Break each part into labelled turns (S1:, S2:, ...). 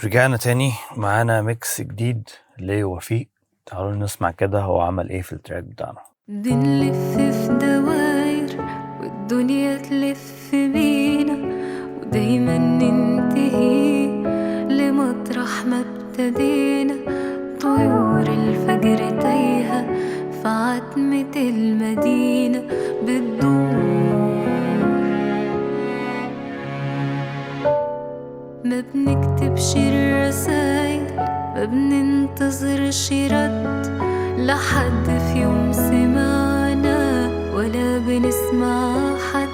S1: رجعنا تاني معانا ميكس جديد لوفيق. تعالوا نسمع كده هو عمل ايه في التراك بتاعنا.
S2: بنلف في دواير والدنيا تلف بينا، ودايما ننتهي لمطرح ما ابتدينا. طيور الفجر تايهة في عتمة المدينة بتدور، ما بنكتبش الرسايل، ما بننتظرش رد لحد في يوم سمعنا ولا بنسمع حد.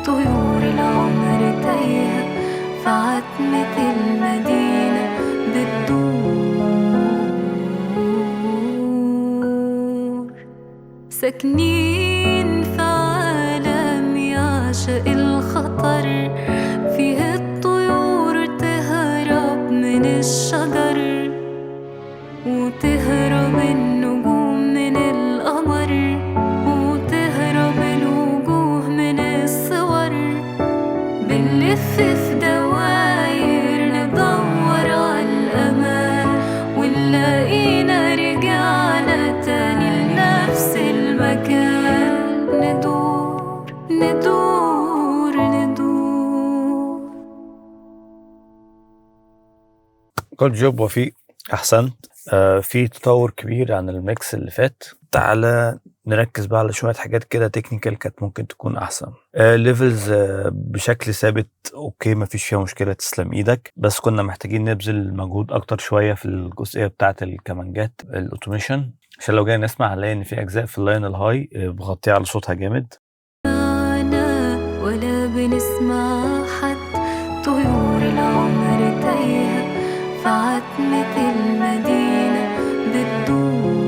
S2: طيور العمر تايهة في عتمة المدينة بتدور، ساكنين في عالم يعشق الخطر، فيه الطيور تهرب من الشجر وتهرب النجوم من القمر، وتهرب الوجوه من الصور. بنلف في دواير ندور على الأمان، ونلاقينا رجعنا تاني لنفس المكان. ندور ندور ندور.
S1: جود جوب وفيق، احسنت. في تطور كبير عن الميكس اللي فات. تعالى نركز بقى على شوية حاجات كده تكنيكال كانت ممكن تكون احسن. ليفلز بشكل ثابت اوكي، مفيش فيها مشكلة، تسلم ايدك، بس كنا محتاجين نبذل مجهود اكتر شوية في الجزئية بتاعة الكمانجات الاوتوميشن، عشان لو جاي نسمع هنلاقي ان في اجزاء في اللاين الهاي مغطية على صوتها جامد.
S2: ولا بنسمع حد. طيور العمر تايهة في عتمة المدينة بتدور،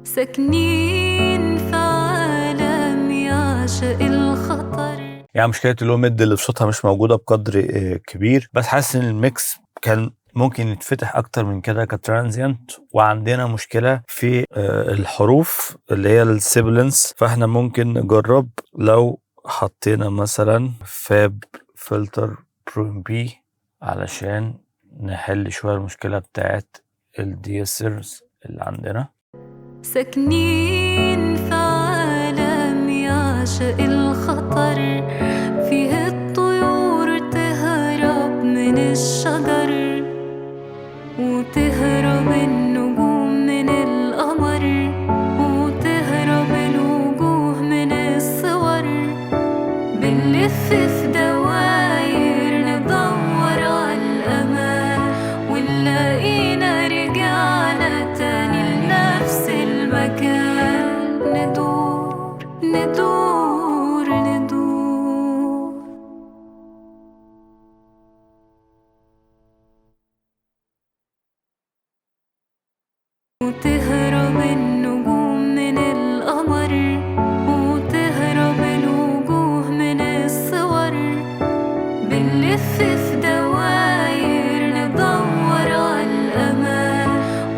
S2: ساكنين في عالم يعشق الخطر.
S1: يعني مشكلة اللو ميد اللي صوتها مش موجودة بقدر كبير، بس حاسس ان الميكس كان ممكن يتفتح اكتر من كده كترانزيانت. وعندنا مشكلة في الحروف اللي هي السيبلنس، فاحنا ممكن نجرب لو حطينا مثلا فاب فلتر برو بي علشان نحل شوية المشكلة بتاعت الديسرز اللي عندنا.
S2: ساكنين في عالم يعشق الخطر، فيه الطيور تهرب من الشجر وتهرب النجوم من القمر، وتهرب الوجوه من الصور. بنلف في دواير ندور على الأمان، ونلاقينا رجعنا تاني لنفس المكان. ندور ندور ندور. وتهرب النجوم من القمر، وتهرب الوجوه من الصور. بنلف في دواير ندور على الأمان،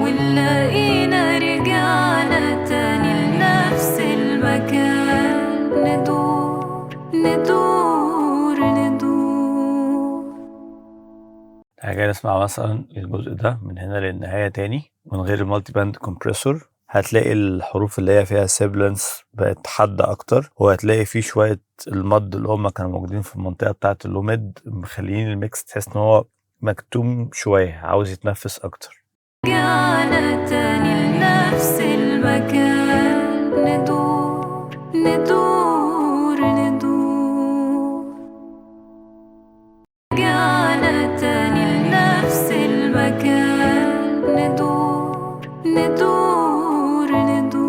S2: ونلاقينا رجعنا تاني لنفس المكان. ندور ندور ندور.
S1: هاجي نسمع مثلا الجزء ده من هنا للنهاية تاني من غير المالتي باند كومبريسور. هتلاقي الحروف اللي هي فيها سيبلنس بقت حادة أكتر، وهتلاقي فيه شوية المد اللي هما كانوا موجودين في المنطقة بتاعة اللوميد مخليين الميكس تحس إن هو مكتوم شوية، عاوز يتنفس أكتر.
S2: رجعنا تاني لنفس المكان. ندور ندور ندور. رجعنا تاني لنفس المكان. ندور ندور ندور.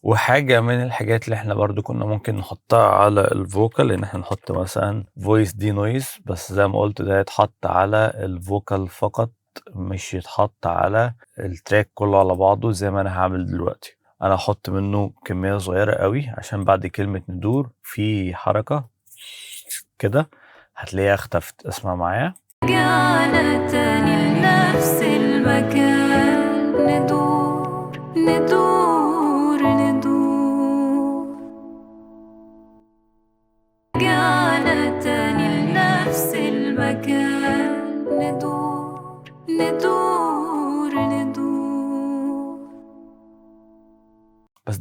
S1: وحاجة من الحاجات اللي احنا برضو كنا ممكن نحطها على الفوكال، ان احنا نحط مثلا فويس دي نويز، بس زي ما قلت ده يتحط على الفوكال فقط، مش يتحط على التراك كله على بعضه زي ما انا هعمل دلوقتي. انا هحط منه كمية صغيرة قوي عشان بعد كلمة ندور في حركة كده هتلاقيها اختفت. اسمع معايا.
S2: رجعنا تاني لنفس المكان. ندور ندور ندور.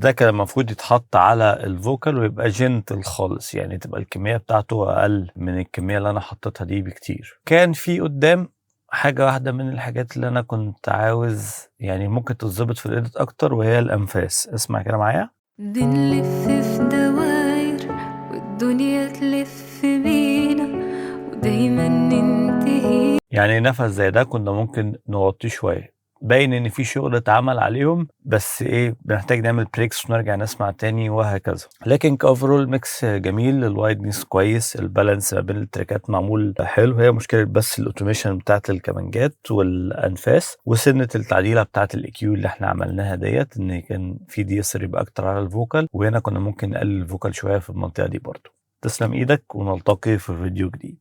S1: ده كان المفروض يتحط على الفوكال ويبقى جنتل خالص، يعني تبقى الكمية بتاعته أقل من الكمية اللي أنا حطيتها دي بكتير. كان في قدام حاجة واحدة من الحاجات اللي أنا كنت عاوز يعني ممكن تتظبط في الإيديت أكتر، وهي الأنفاس. اسمع كده معايا.
S2: بنلف في دواير والدنيا تلف بينا ودايما ننتهي.
S1: يعني نفس زي ده كنا ممكن نوطيه شوية، باين ان في شغل اتعمل عليهم، بس ايه بنحتاج نعمل بريكس ونرجع نسمع تاني وهكذا. لكن كاوفرول ميكس جميل، الوايدنس كويس، البالانس ما بين التراكات معمول حلو. هي مشكله بس الاوتوميشن بتاعت الكمانجات والانفاس وسنه التعديله بتاعت الاكيو اللي احنا عملناها ديت، ان كان في دي يسر يبقى اكتر على الفوكال، وهنا كنا ممكن نقلل الفوكال شويه في المنطقه دي برضو. تسلم ايدك ونلتقي في فيديو جديد.